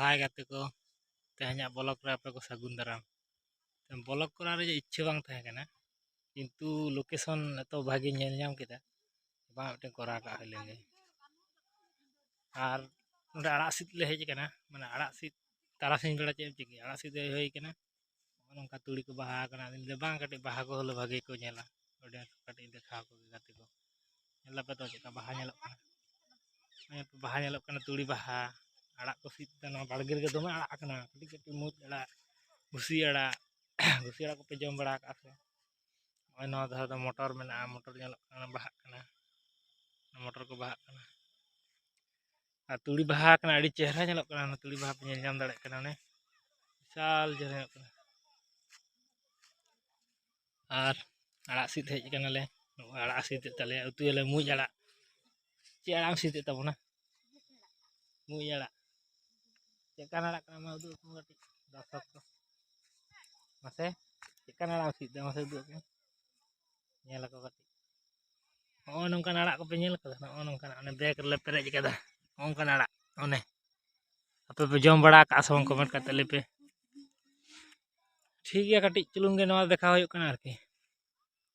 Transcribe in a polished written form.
हाय गाते को तेहना ब्लॉक रे आपे को सागुन दाराम ब्लॉक करा रे इच्छा बांग तहे कना किंतु लोकेशन तो भागी नेल नाम केदा बा मिटन करा का हलेंगे आर नोडे आड़ा सीट ले हेज कना माने आड़ा सीट तारासिन बेड़ा चेम चिकी आड़ा सीट होई कना नोंका तुड़ी को बाहा कना दिन दे बांग कटे बाहा को हले भागे को नेला ओडे कटे देखा को गाते को नेला पे तो चेका बाहा नेलक कना बाहा नेलक कना तुड़ी बाहा आड़ा को सीट तना बाड़गे रे दोमे आड़ा कना कटी कटी मुज आड़ा घुसी आड़ा घुसी आड़ा को पे जम बड़ा का से ओय नो धा द मोटर मेना मोटर नेलक कना बाहा कना मोटर को बाहा कना आ तुड़ी बाहा कना अड़ी चेहरा नेलक कना तुड़ी बाहा पे नेल जाम दाड़े कना ने विशाल जरे कना आर आड़ा सीट हेज कना ले आड़ा सीट तले उतुले मुज आड़ा चे आड़ा सीट तबना मुज आड़ा चेका नाड़ा कना मा उदु को गटी दर्शक को मासे चेका नाड़ा सीट दा मासे उदु को नेल को गटी ओ नोंका नाड़ा को पे नेल कदा ओ नोंका ने बैग रे पेरेज कदा ओंका नाड़ा ओने आपे पे जम बड़ा का सम कमेंट करते ले पे ठीक गया कटी चुलुंग गे नवा देखा होय कना आरकी।